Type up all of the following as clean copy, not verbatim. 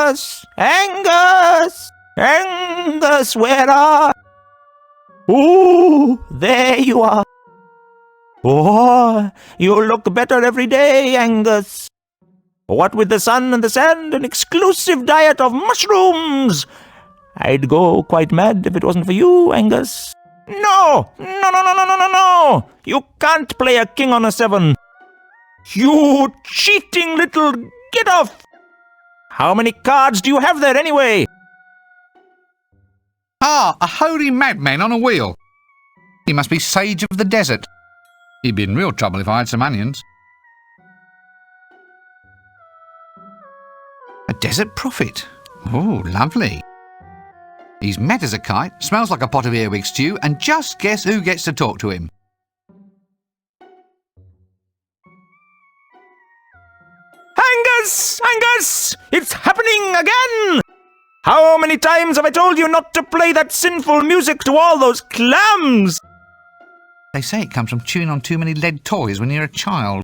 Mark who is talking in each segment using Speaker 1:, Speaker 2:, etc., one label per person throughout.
Speaker 1: Angus! Angus! Angus, where are... Ooh, there you are. Oh, you look better every day, Angus. What with the sun and the sand, an exclusive diet of mushrooms. I'd go quite mad if it wasn't for you, Angus. No! No! You can't play a king on a 7. You cheating little get-off! How many cards do you have there, anyway?
Speaker 2: Ah, a holy madman on a wheel. He must be sage of the desert. He'd be in real trouble if I had some onions. A desert prophet. Oh, lovely. He's mad as a kite, smells like a pot of earwig stew, and just guess who gets to talk to him.
Speaker 1: Angus! Angus! It's happening again! How many times have I told you not to play that sinful music to all those clams?
Speaker 2: They say it comes from chewing on too many lead toys when you're a child.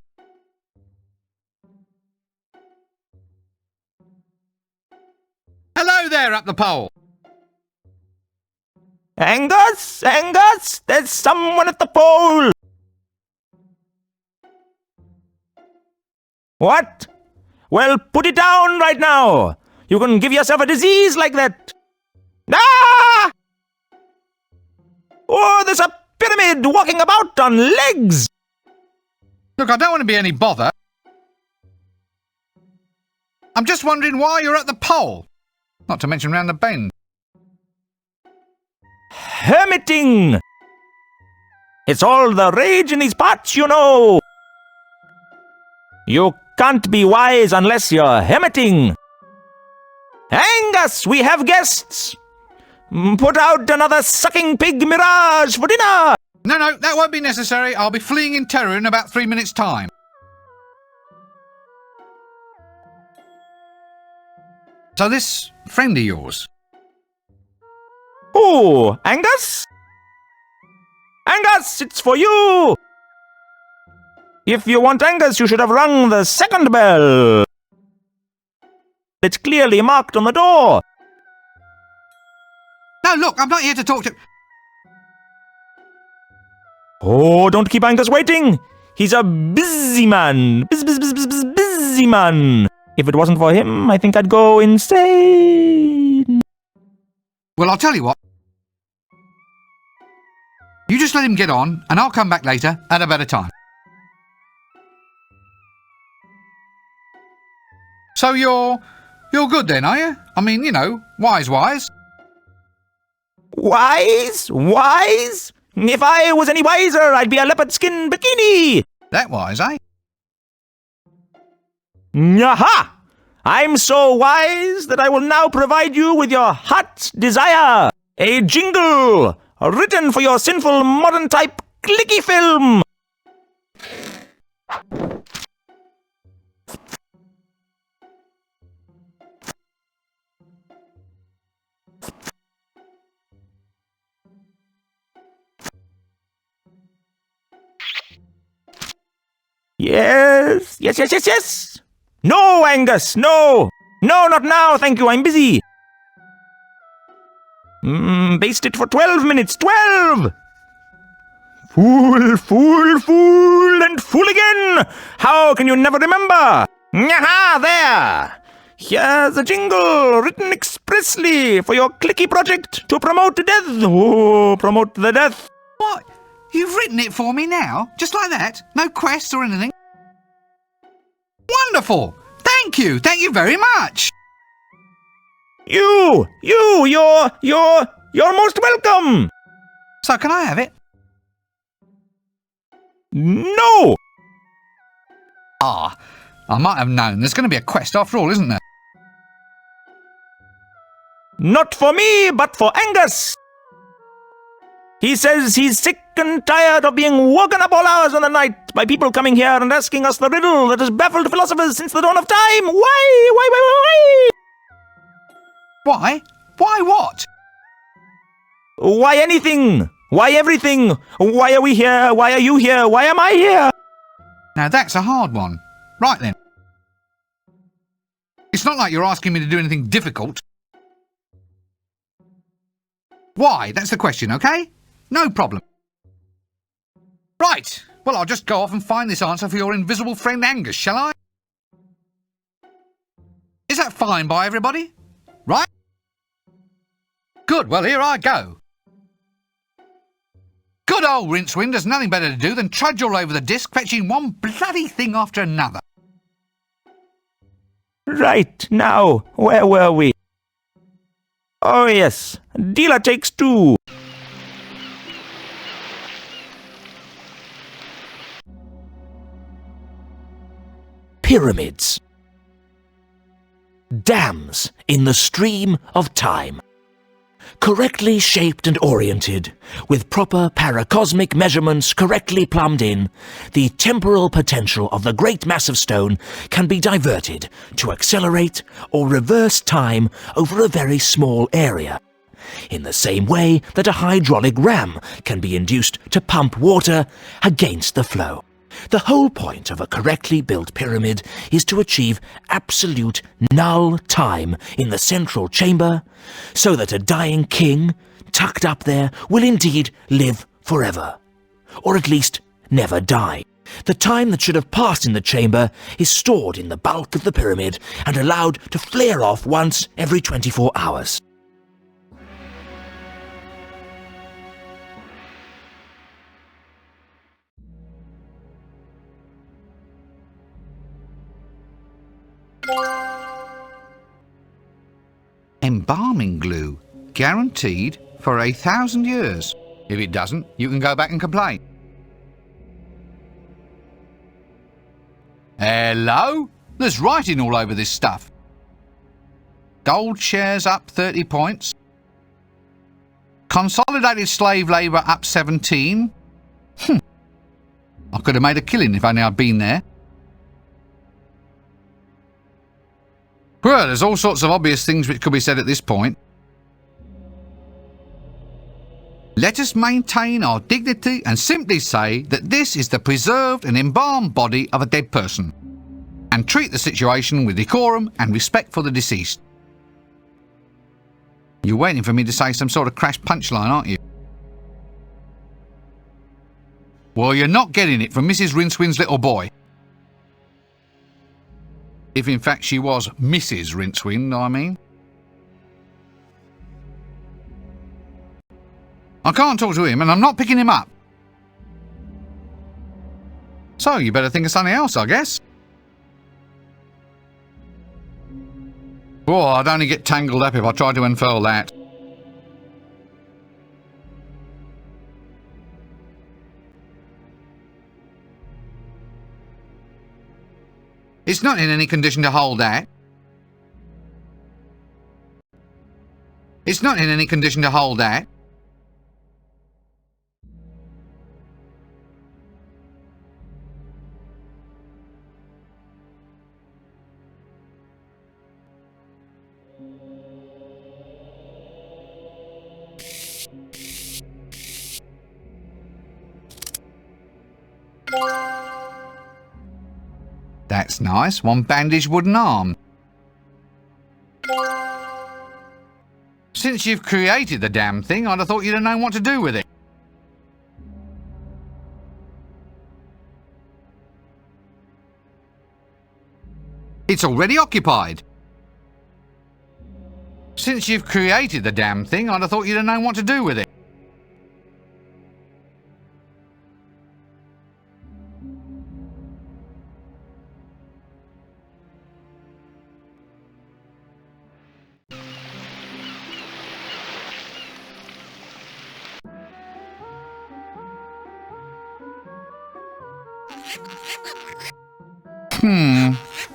Speaker 2: Hello there up the pole!
Speaker 1: Angus! Angus! There's someone at the pole! What? Well, put it down right now! You can give yourself a disease like that! Ah! Oh, there's a pyramid walking about on legs!
Speaker 2: Look, I don't want to be any bother. I'm just wondering why you're at the pole. Not to mention round the bend.
Speaker 1: Hermiting! It's all the rage in these parts, you know! You can't be wise unless you're hermiting! Angus, we have guests! Put out another sucking pig mirage for dinner!
Speaker 2: No, that won't be necessary. I'll be fleeing in terror in about 3 minutes' time. So this friend of yours...
Speaker 1: Oh, Angus? Angus, it's for you! If you want Angus, you should have rung the second bell. It's clearly marked on the door.
Speaker 2: No, look, I'm not here to talk to...
Speaker 1: Oh, don't keep Angus waiting. He's a busy man. Busy man. If it wasn't for him, I think I'd go insane.
Speaker 2: Well, I'll tell you what. You just let him get on, and I'll come back later at a better time. So you're good then, are you? I mean, you know, wise.
Speaker 1: Wise? Wise? If I was any wiser, I'd be a leopard skin bikini.
Speaker 2: That wise, eh?
Speaker 1: Aha! I'm so wise that I will now provide you with your heart's desire. A jingle written for your sinful modern type clicky film. Yes. No, Angus, no. No, not now, thank you, I'm busy. Baste it for 12 minutes, 12! Fool, and fool again! How can you never remember? Aha, there! Here's a jingle written expressly for your clicky project to promote death. Oh, promote the death.
Speaker 2: What? You've written it for me now? Just like that? No quests or anything? Wonderful! Thank you very much!
Speaker 1: You're most welcome!
Speaker 2: So can I have it?
Speaker 1: No!
Speaker 2: Ah, I might have known. There's going to be a quest after all, isn't there?
Speaker 1: Not for me, but for Angus! He says he's sick and tired of being woken up all hours of the night by people coming here and asking us the riddle that has baffled philosophers since the dawn of time. Why?
Speaker 2: Why? Why what?
Speaker 1: Why anything? Why everything? Why are we here? Why are you here? Why am I here?
Speaker 2: Now that's a hard one. Right then. It's not like you're asking me to do anything difficult. Why? That's the question, okay? No problem. Right. Well, I'll just go off and find this answer for your invisible friend Angus, shall I? Is that fine by everybody? Right? Good. Well, here I go. Good old Rincewind has nothing better to do than trudge all over the disc, fetching one bloody thing after another.
Speaker 1: Right, now, where were we? Oh yes, dealer takes two. Pyramids. Dams in the stream of time. Correctly shaped and oriented, with proper paracosmic measurements correctly plumbed in, the temporal potential of the great mass of stone can be diverted to accelerate or reverse time over a very small area, in the same way that a hydraulic ram can be induced to pump water against the flow. The whole point of a correctly built pyramid is to achieve absolute null time in the central chamber, so that a dying king, tucked up there, will indeed live forever, or at least never die. The time that should have passed in the chamber is stored in the bulk of the pyramid and allowed to flare off once every 24 hours.
Speaker 2: Embalming glue, guaranteed for 1,000 years. If it doesn't, you can go back and complain. Hello? There's writing all over this stuff. Gold shares up 30 points. Consolidated slave labour up 17. I could have made a killing if only I'd been there. Well, there's all sorts of obvious things which could be said at this point. Let us maintain our dignity and simply say that this is the preserved and embalmed body of a dead person, and treat the situation with decorum and respect for the deceased. You're waiting for me to say some sort of crash punchline, aren't you? Well, you're not getting it from Mrs. Rincewind's little boy. If in fact she was Mrs. Rincewind, I mean. I can't talk to him and I'm not picking him up. So you better think of something else, I guess. Oh, I'd only get tangled up if I tried to unfurl that. It's not in any condition to hold that. It's not in any condition to hold that. That's nice. One bandaged wooden arm. Since you've created the damn thing, I'd have thought you'd have known what to do with it. It's already occupied. Since you've created the damn thing, I'd have thought you'd have known what to do with it.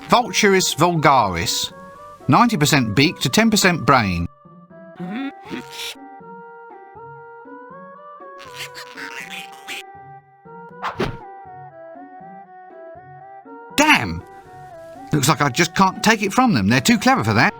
Speaker 2: Vulturis vulgaris. 90% beak to 10% brain. Damn! Looks like I just can't take it from them. They're too clever for that.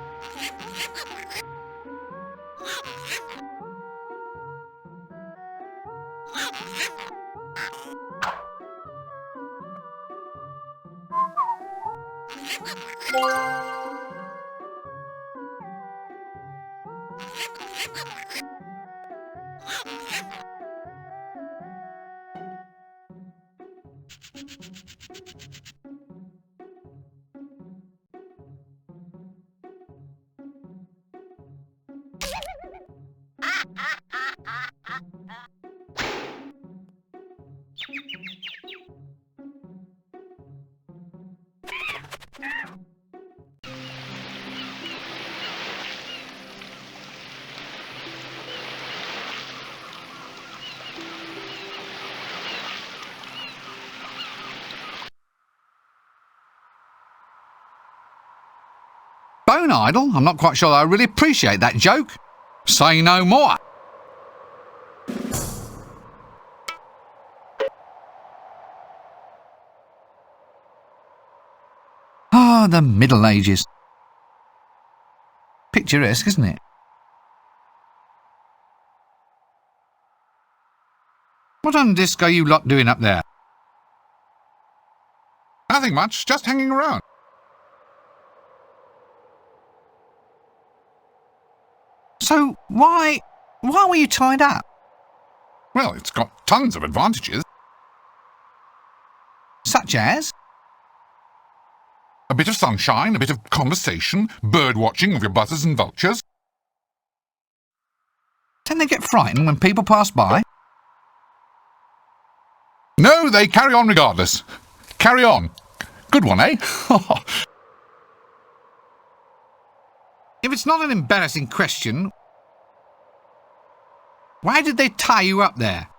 Speaker 2: Bone idle? I'm not quite sure I really appreciate that joke. Say no more. Ah, the Middle Ages. Picturesque, isn't it? What on disc are you lot doing up there?
Speaker 3: Nothing much, just hanging around.
Speaker 2: So, why were you tied up?
Speaker 3: Well, it's got tons of advantages.
Speaker 2: Such as?
Speaker 3: A bit of sunshine, a bit of conversation, bird watching of your buzzers and vultures.
Speaker 2: Don't they get frightened when people pass by?
Speaker 3: No, they carry on regardless. Carry on. Good one, eh?
Speaker 2: If it's not an embarrassing question, why did they tie you up there?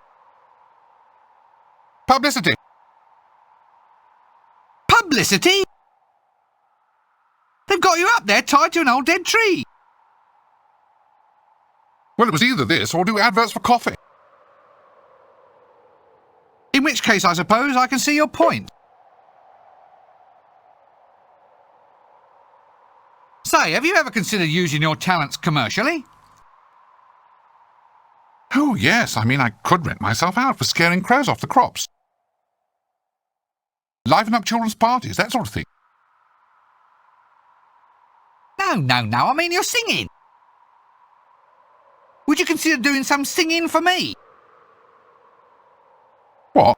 Speaker 3: Publicity.
Speaker 2: Publicity? They've got you up there tied to an old dead tree.
Speaker 3: Well, it was either this or do adverts for coffee.
Speaker 2: In which case, I suppose I can see your point. Say, have you ever considered using your talents commercially?
Speaker 3: Oh, yes, I mean, I could rent myself out for scaring crows off the crops. Liven up children's parties, that sort of thing.
Speaker 2: No, I mean you're singing. Would you consider doing some singing for me?
Speaker 3: What?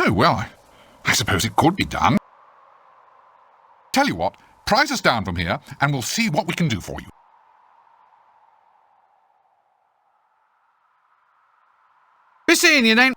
Speaker 3: Oh, well, I suppose it could be done. Tell you what, prize us down from here and we'll see what we can do for you.
Speaker 2: Be seeing you then.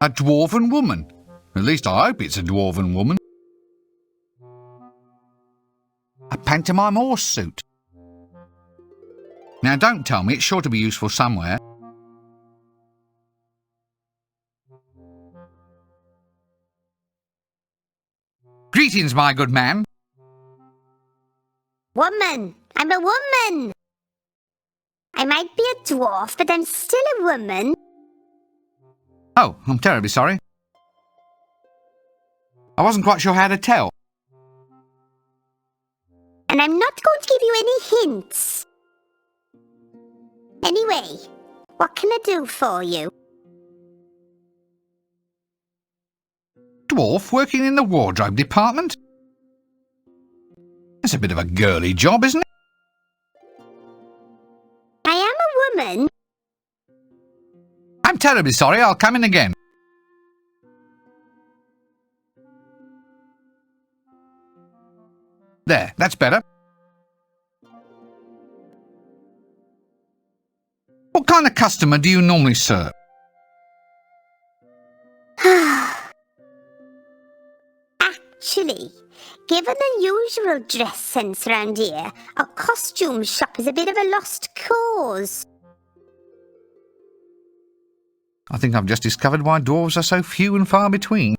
Speaker 2: A dwarven woman. At least I hope it's a dwarven woman. A pantomime horse suit. Now don't tell me, it's sure to be useful somewhere. Greetings, my good man.
Speaker 4: Woman! I'm a woman! I might be a dwarf, but I'm still a woman.
Speaker 2: Oh, I'm terribly sorry. I wasn't quite sure how to tell.
Speaker 4: And I'm not going to give you any hints. Anyway, what can I do for you?
Speaker 2: Dwarf working in the wardrobe department? That's a bit of a girly job, isn't it?
Speaker 4: I am a woman.
Speaker 2: I'm terribly sorry, I'll come in again. There, that's better. What kind of customer do you normally serve?
Speaker 4: Actually, given the usual dress sense round here, a costume shop is a bit of a lost cause.
Speaker 2: I think I've just discovered why dwarves are so few and far between.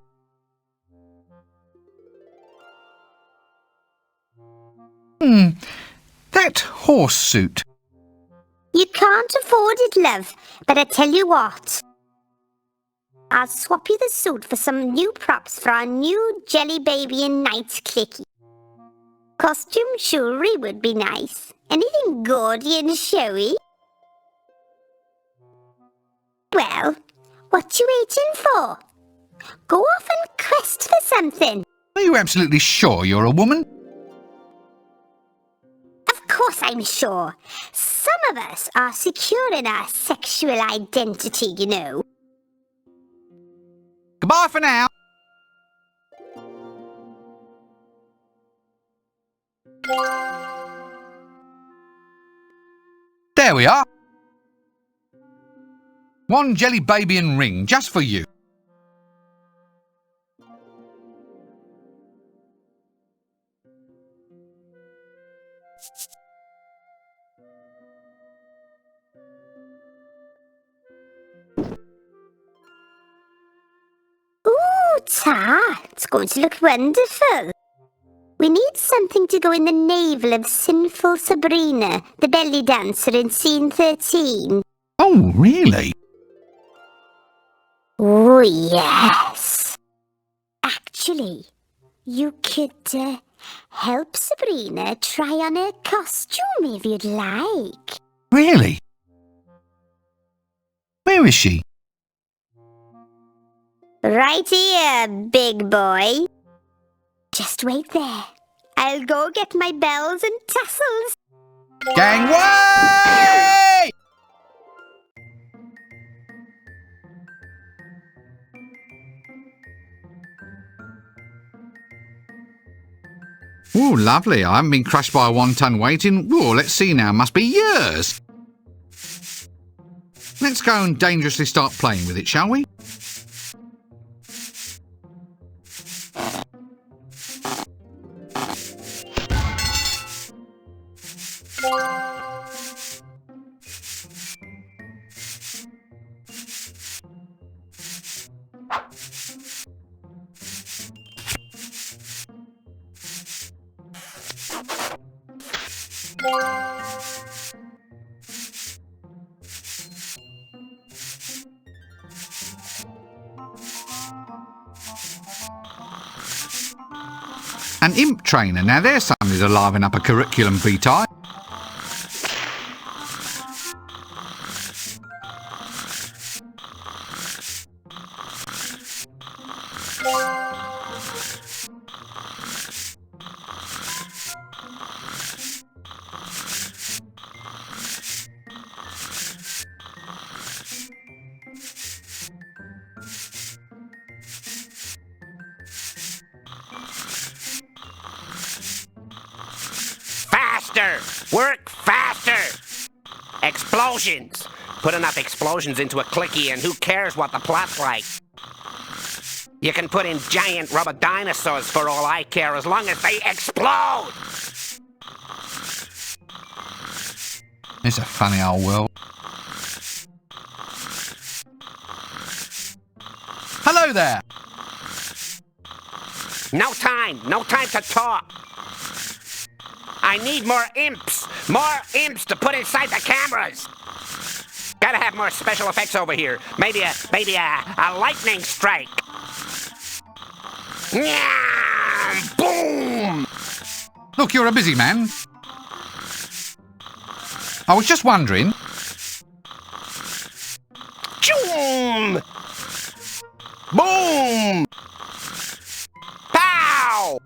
Speaker 2: That horse suit.
Speaker 4: You can't afford it, love, but I tell you what. I'll swap you the suit for some new props for our new jelly baby and night clicky. Costume jewellery would be nice. Anything gaudy and showy? Well, what you waiting for? Go off and quest for something.
Speaker 2: Are you absolutely sure you're a woman?
Speaker 4: Of course I'm sure. Some of us are secure in our sexual identity, you know.
Speaker 2: Goodbye for now. There we are. One jelly baby and ring, just for you.
Speaker 4: Ooh, Ta, it's going to look wonderful. We need something to go in the navel of sinful Sabrina, the belly dancer in scene 13.
Speaker 2: Oh, really?
Speaker 4: Oh, yes. Actually, you could help Sabrina try on her costume if you'd like.
Speaker 2: Really? Where is she?
Speaker 4: Right here, big boy. Just wait there. I'll go get my bells and tassels.
Speaker 2: Gangway! Ooh, lovely. I haven't been crushed by a 1-ton weight in, let's see now, must be years. Let's go and dangerously start playing with it, shall we? An imp trainer. Now there's something to liven up a curriculum vitae.
Speaker 5: Faster! Work faster! Explosions! Put enough explosions into a clicky and who cares what the plot's like? You can put in giant rubber dinosaurs for all I care as long as they explode!
Speaker 2: It's a funny old world. Hello there!
Speaker 5: No time to talk! I need more imps to put inside the cameras! Gotta have more special effects over here. Maybe a lightning strike. Nyam! Boom!
Speaker 2: Look, you're a busy man. I was just wondering.
Speaker 5: Choom! Boom! Pow!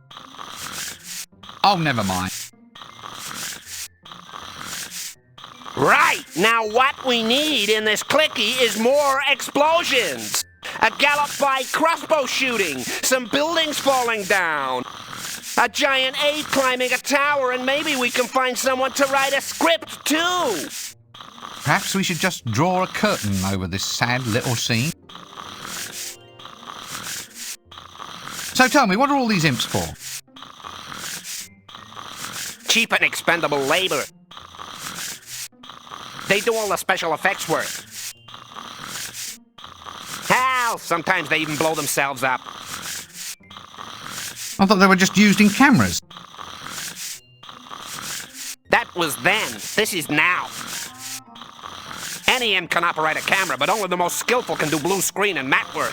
Speaker 2: Oh, never mind.
Speaker 5: Right, now what we need in this clicky is more explosions. A gallop by crossbow shooting, some buildings falling down, a giant ape climbing a tower, and maybe we can find someone to write a script too.
Speaker 2: Perhaps we should just draw a curtain over this sad little scene. So tell me, what are all these imps for?
Speaker 5: Cheap and expendable labor. They do all the special effects work. Hell, sometimes they even blow themselves up.
Speaker 2: I thought they were just used in cameras.
Speaker 5: That was then. This is now. Any imp can operate a camera, but only the most skillful can do blue screen and matte work.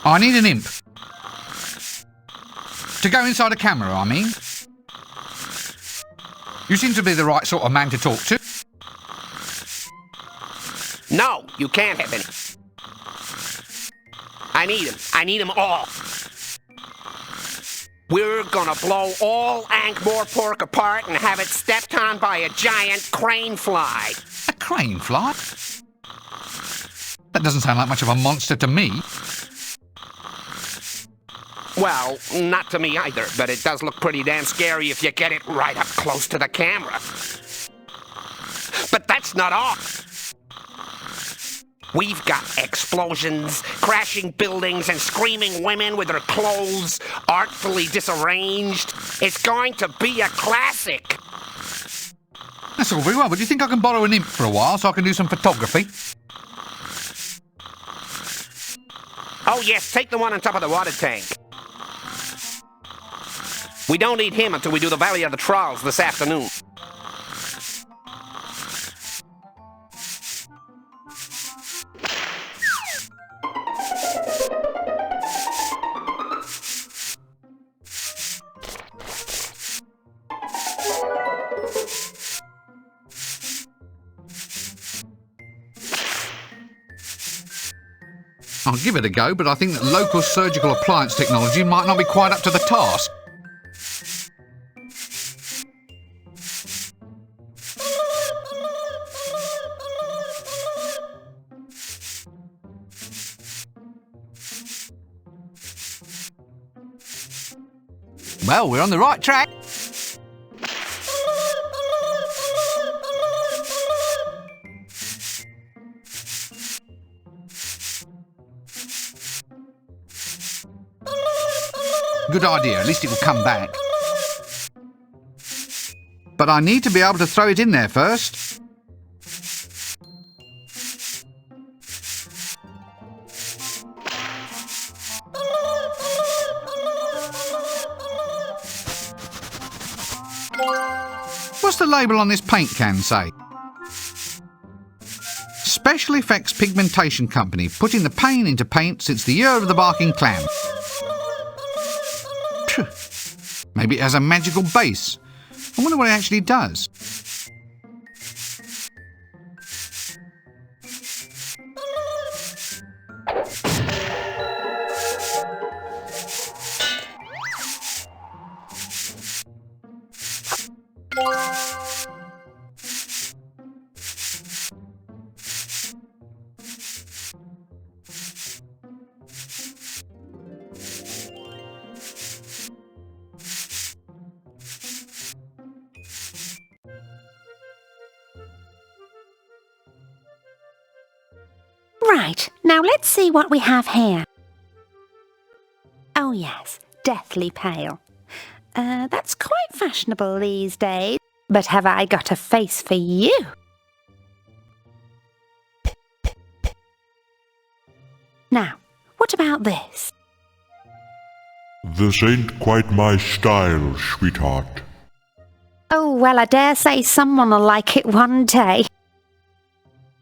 Speaker 2: I need an imp. To go inside a camera, I mean. You seem to be the right sort of man to talk to.
Speaker 5: No, you can't have any. I need them. I need them all. We're gonna blow all Ankh-Morpork apart and have it stepped on by a giant crane fly.
Speaker 2: A crane fly? That doesn't sound like much of a monster to me.
Speaker 5: Well, not to me either, but it does look pretty damn scary if you get it right up close to the camera. But that's not all. We've got explosions, crashing buildings, and screaming women with their clothes artfully disarranged. It's going to be a classic.
Speaker 2: That's all very well, but do you think I can borrow an imp for a while so I can do some photography?
Speaker 5: Oh yes, take the one on top of the water tank. We don't need him until we do the Valley of the Trolls this afternoon.
Speaker 2: I'll give it a go, but I think that local surgical appliance technology might not be quite up to the task. Well, we're on the right track. Good idea, at least it will come back. But I need to be able to throw it in there first. What's the label on this paint can say? Special Effects Pigmentation Company, putting the pain into paint since the year of the barking clam. Phew. Maybe it has a magical base. I wonder what it actually does.
Speaker 6: Right, now let's see what we have here. Oh yes, deathly pale. That's quite fashionable these days. But have I got a face for you? Now, what about this?
Speaker 7: This ain't quite my style, sweetheart.
Speaker 6: Oh, well, I dare say someone will like it one day.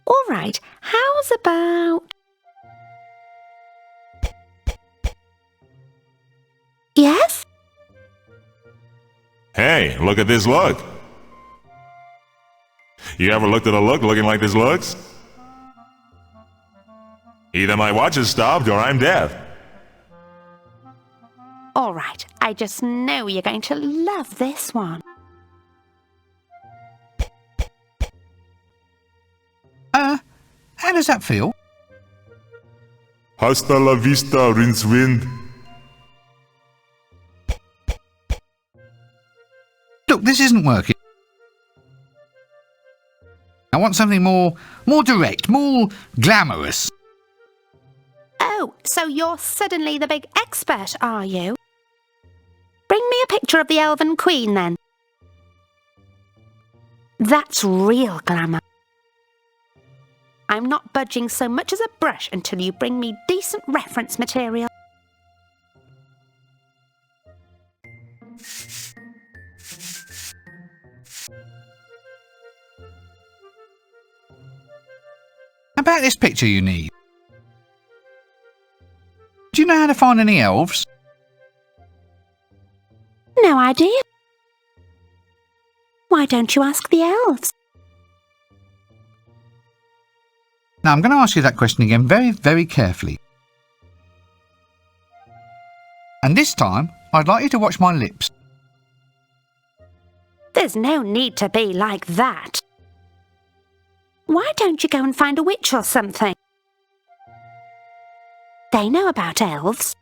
Speaker 6: All right, how's about... Yes?
Speaker 7: Hey, look at this look. You ever looked at a look looking like this looks? Either my watch is stopped or I'm deaf.
Speaker 6: All right, I just know you're going to love this one.
Speaker 2: How does that feel?
Speaker 7: Hasta la vista, Rincewind.
Speaker 2: Look, this isn't working. I want something more direct, more glamorous.
Speaker 6: So you're suddenly the big expert, are you? Bring me a picture of the Elven Queen, then. That's real glamour. I'm not budging so much as a brush until you bring me decent reference material.
Speaker 2: About this picture you need. Do you know how to find any elves?
Speaker 6: No idea. Why don't you ask the elves?
Speaker 2: Now I'm going to ask you that question again very, very carefully. And this time, I'd like you to watch my lips.
Speaker 6: There's no need to be like that. Why don't you go and find a witch or something? They know about elves.